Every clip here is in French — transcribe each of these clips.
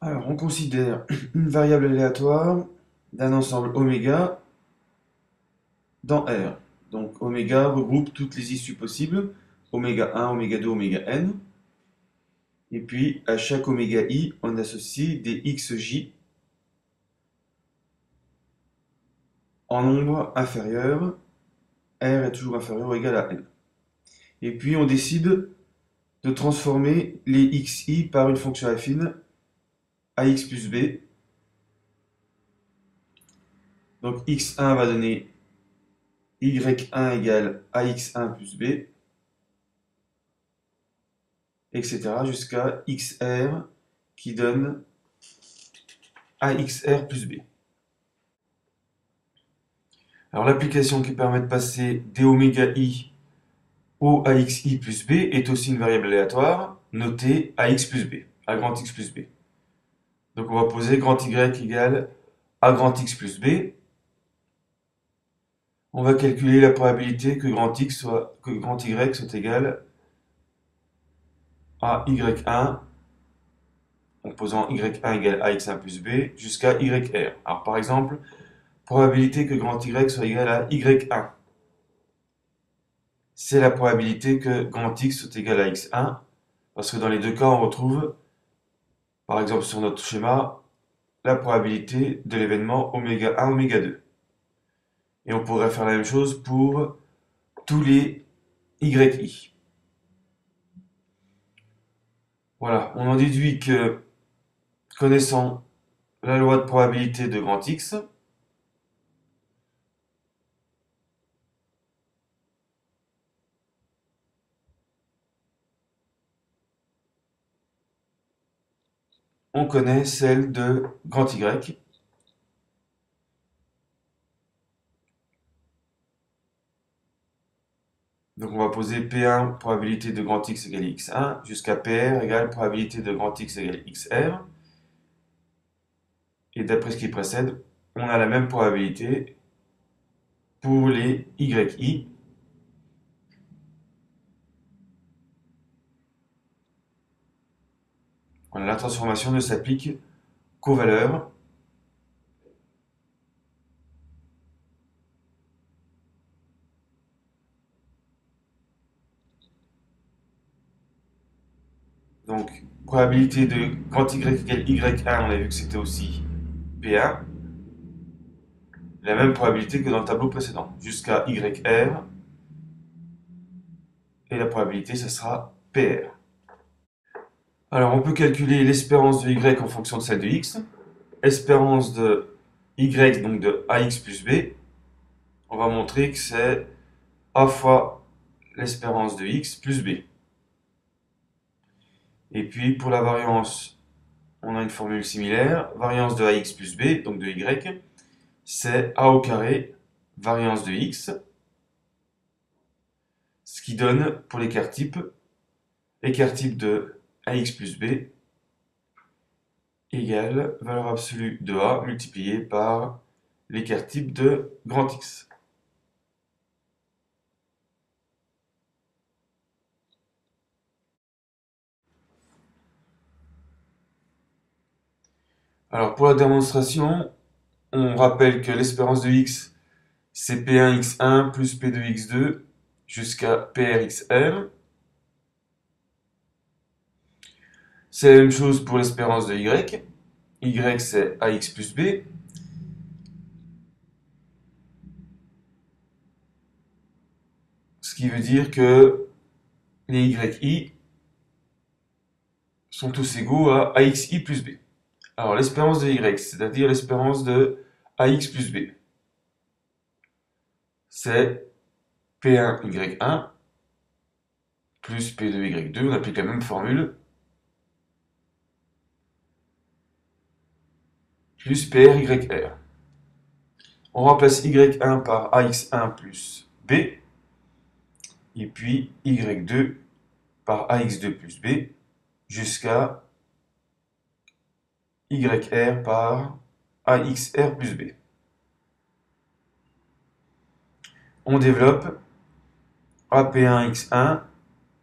Alors, on considère une variable aléatoire d'un ensemble oméga dans R. Donc, oméga regroupe toutes les issues possibles, oméga 1, oméga 2, oméga n. Et puis, à chaque oméga i, on associe des xj en nombre inférieur. R est toujours inférieur ou égal à n. Et puis, on décide de transformer les xi par une fonction affine ax plus b. Donc, x1 va donner y1 égale ax1 plus b, etc. jusqu'à xr qui donne axr plus b. Alors l'application qui permet de passer d'oméga i au axi plus b est aussi une variable aléatoire notée ax plus b, a grand X plus b. Donc on va poser grand Y égale a grand X plus b. On va calculer la probabilité que grand Y soit égal à y1 en posant y1 égale ax1 plus b jusqu'à yr. Alors par exemple, probabilité que grand Y soit égal à y1. C'est la probabilité que grand X soit égal à x1, parce que dans les deux cas, on retrouve, par exemple sur notre schéma, la probabilité de l'événement oméga 1, oméga 2. Et on pourrait faire la même chose pour tous les yi. Voilà, on en déduit que, connaissant la loi de probabilité de grand X, on connaît celle de grand Y. Donc on va poser P1 probabilité de grand X égale x1 jusqu'à PR égale probabilité de grand X égale xr. Et d'après ce qui précède, on a la même probabilité pour les yi. Voilà, la transformation ne s'applique qu'aux valeurs. Donc, probabilité de grand Y égale Y1, on a vu que c'était aussi P1. La même probabilité que dans le tableau précédent, jusqu'à YR. Et la probabilité, ce sera PR. Alors, on peut calculer l'espérance de Y en fonction de celle de X. Espérance de Y, donc de AX plus B. On va montrer que c'est A fois l'espérance de X plus B. Et puis, pour la variance, on a une formule similaire. Variance de AX plus B, donc de Y, c'est A au carré, variance de X, ce qui donne, pour l'écart type de AX plus B égale valeur absolue de A multiplié par l'écart type de grand X. Alors, pour la démonstration, on rappelle que l'espérance de X, c'est P1x1 plus P2x2 jusqu'à PRxR. C'est la même chose pour l'espérance de Y. Y, c'est AX plus B. Ce qui veut dire que les YI sont tous égaux à AXI plus B. Alors, l'espérance de Y, c'est-à-dire l'espérance de AX plus B, c'est P1Y1 plus P2Y2. On applique la même formule, plus PRYR. On remplace Y1 par AX1 plus B, et puis Y2 par AX2 plus B, jusqu'à YR par AXR plus B. On développe AP1X1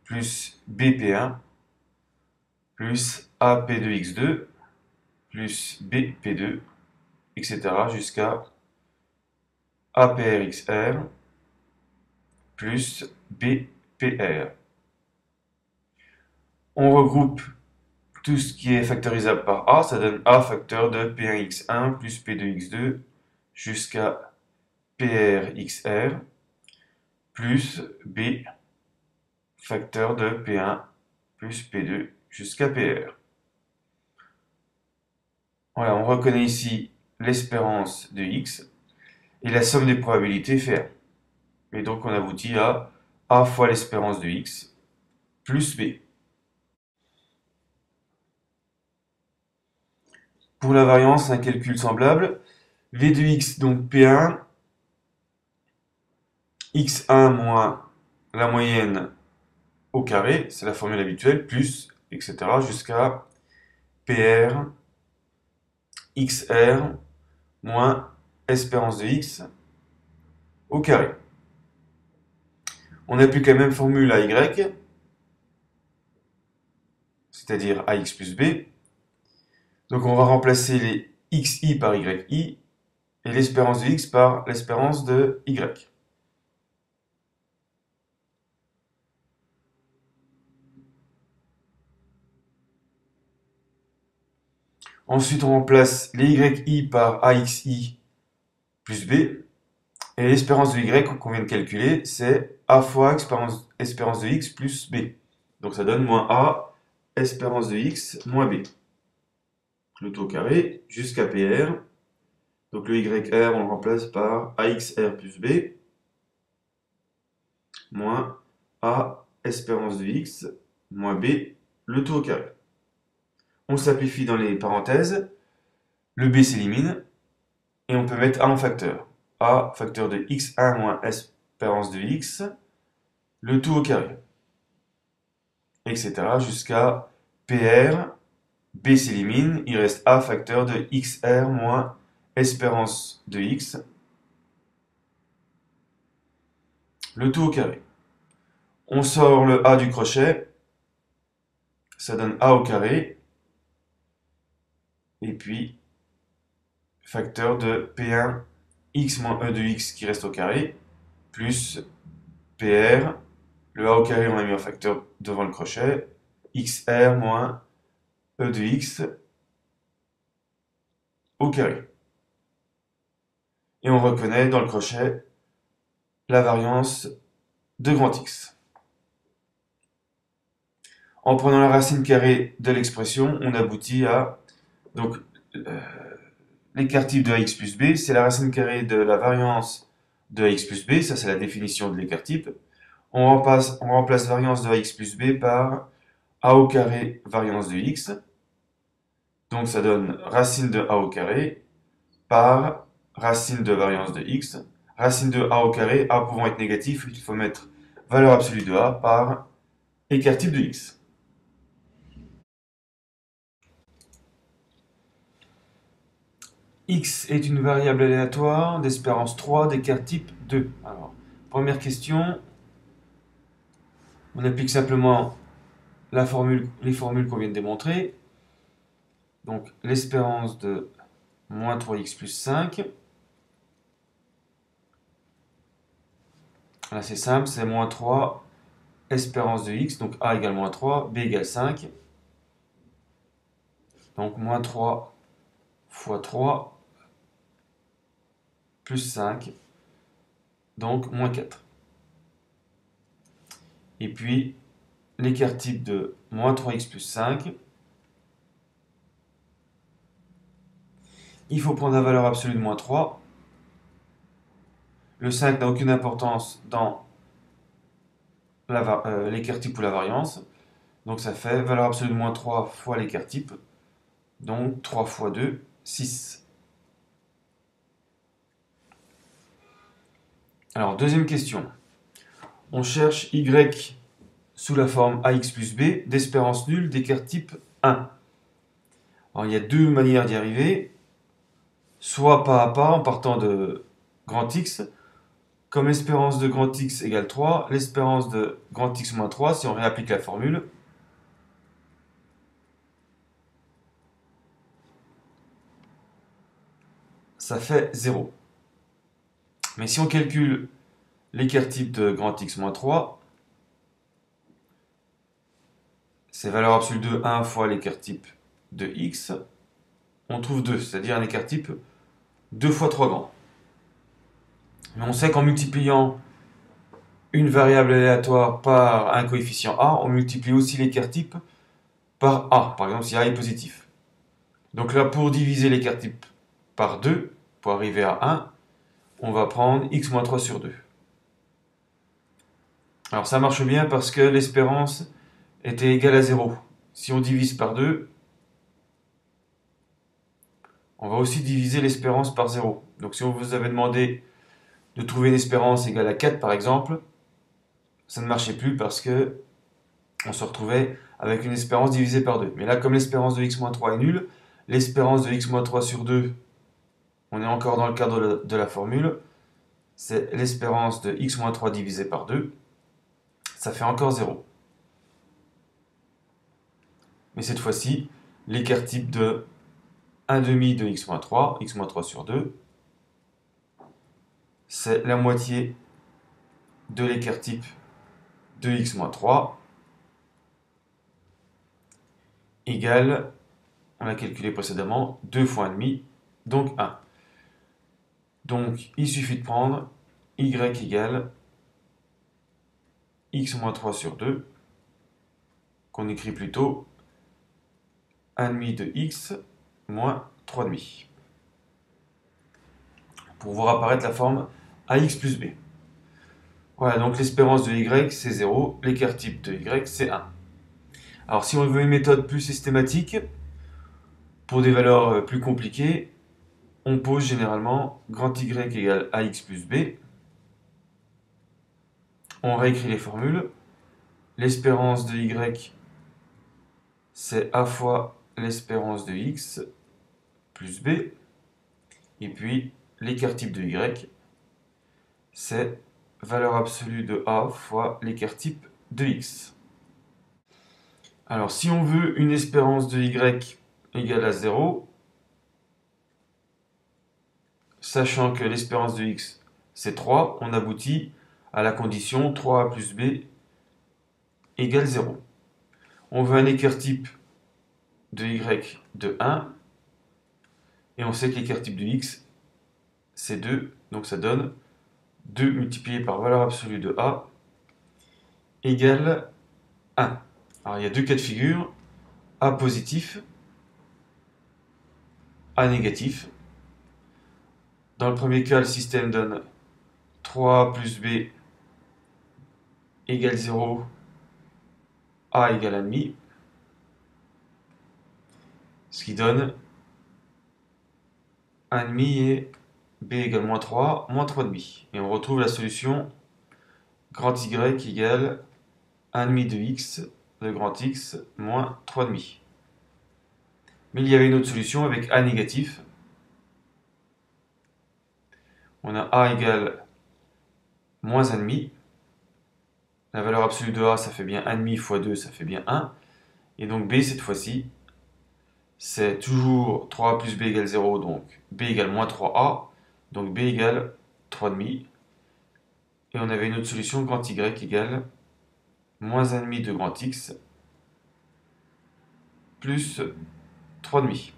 plus BP1 plus AP2X2 plus BP2, etc. jusqu'à APRXR plus BPR. On regroupe tout ce qui est factorisable par A, ça donne A facteur de P1x1 plus P2x2 jusqu'à PRXR plus B facteur de P1 plus P2 jusqu'à PR. Voilà, on reconnaît ici l'espérance de X et la somme des probabilités fait 1. Et donc on aboutit à A fois l'espérance de X plus B. Pour la variance, un calcul semblable. V de X, donc P1, X1 moins la moyenne au carré, c'est la formule habituelle, plus, etc. jusqu'à PR, XR moins espérance de X au carré. On applique la même formule à Y, c'est-à-dire AX plus B. Donc on va remplacer les XI par YI et l'espérance de X par l'espérance de Y. Ensuite, on remplace les YI par AXI plus B. Et l'espérance de Y qu'on vient de calculer, c'est A fois espérance de X plus B. Donc ça donne moins A, espérance de X, moins B. Le tout au carré, jusqu'à PR. Donc le YR, on le remplace par AXR plus B, moins A, espérance de X, moins B, le tout au carré. On simplifie dans les parenthèses, le B s'élimine, et on peut mettre A en facteur. A facteur de X1 moins espérance de X, le tout au carré, etc. jusqu'à PR, B s'élimine, il reste A facteur de XR moins espérance de X, le tout au carré. On sort le A du crochet, ça donne A au carré, et puis facteur de P1 X moins E de X qui reste au carré, plus PR, le A au carré on a mis un facteur devant le crochet, XR moins E de X au carré. Et on reconnaît dans le crochet la variance de grand X. En prenant la racine carrée de l'expression, on aboutit à donc l'écart type de AX plus B, c'est la racine carrée de la variance de AX plus B, ça c'est la définition de l'écart type. On remplace variance de AX plus B par A au carré variance de X. Donc ça donne racine de A au carré par racine de variance de X. Racine de A au carré, A pouvant être négatif, il faut mettre valeur absolue de A par écart type de X. X est une variable aléatoire d'espérance 3 d'écart type 2. Alors, première question, on applique simplement les formules qu'on vient de démontrer. Donc, l'espérance de moins 3x plus 5. Là, c'est simple, c'est moins 3, espérance de x, donc a égale moins 3, b égale 5. Donc, moins 3 fois 3 plus 5, donc moins 4. Et puis, l'écart type de moins 3x plus 5, il faut prendre la valeur absolue de moins 3. Le 5 n'a aucune importance dans l'écart type ou la variance. Donc ça fait valeur absolue de moins 3 fois l'écart type. Donc 3 fois 2, 6. Alors deuxième question. On cherche y sous la forme ax plus b d'espérance nulle d'écart type 1. Alors il y a deux manières d'y arriver. Soit pas à pas en partant de grand X. Comme l'espérance de grand X égale 3, l'espérance de grand X moins 3, si on réapplique la formule, ça fait 0. Mais si on calcule l'écart type de grand X moins 3, c'est valeur absolue de 1 fois l'écart type de X, on trouve 2, c'est-à-dire un écart type 2 fois 3 grand. Mais on sait qu'en multipliant une variable aléatoire par un coefficient A, on multiplie aussi l'écart type par A, par exemple si A est positif. Donc là, pour diviser l'écart type par 2, pour arriver à 1, on va prendre x moins 3 sur 2. Alors ça marche bien parce que l'espérance était égale à 0. Si on divise par 2, on va aussi diviser l'espérance par 0. Donc si on vous avait demandé de trouver une espérance égale à 4 par exemple, ça ne marchait plus parce que on se retrouvait avec une espérance divisée par 2. Mais là, comme l'espérance de x-3 est nulle, l'espérance de x-3 sur 2, on est encore dans le cadre de la formule, c'est l'espérance de x-3 divisé par 2, ça fait encore 0. Mais cette fois-ci, l'écart type de 1,5 de x-3 sur 2, c'est la moitié de l'écart type de x-3, égale, on l'a calculé précédemment, 2 fois 1,5, donc 1. Donc, il suffit de prendre y égale x-3 sur 2, qu'on écrit plutôt 1,5 de x moins 3,5. Pour voir apparaître la forme ax plus b. Voilà, donc l'espérance de y, c'est 0, l'écart type de y, c'est 1. Alors, si on veut une méthode plus systématique, pour des valeurs plus compliquées, on pose généralement grand y égale ax plus b. On réécrit les formules. L'espérance de y, c'est a fois l'espérance de x plus b. Et puis, l'écart type de y, c'est valeur absolue de a fois l'écart type de x. Alors, si on veut une espérance de y égale à 0, sachant que l'espérance de x, c'est 3, on aboutit à la condition 3a plus b égale 0. On veut un écart type de y de 1, et on sait que l'écart type de x, c'est 2, donc ça donne 2 multiplié par valeur absolue de a égale 1. Alors il y a deux cas de figure, a positif, a négatif. Dans le premier cas, le système donne 3 plus b égale 0, a égale 1,5, ce qui donne 1,5 et b égale moins 3, moins 3,5. Et on retrouve la solution grand y égale 1,5 de x, de grand x, moins 3,5. Mais il y avait une autre solution avec a négatif. On a a égale moins 1,5. La valeur absolue de a, ça fait bien 1,5 fois 2, ça fait bien 1. Et donc b, cette fois-ci, c'est toujours 3 plus b égale 0, donc b égale moins 3a. Donc b égale 3,5. Et on avait une autre solution, grand y égale moins 1,5 de grand x plus 3,5.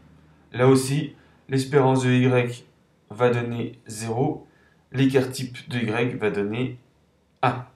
Là aussi, l'espérance de y va donner 0, l'écart type de y va donner 1.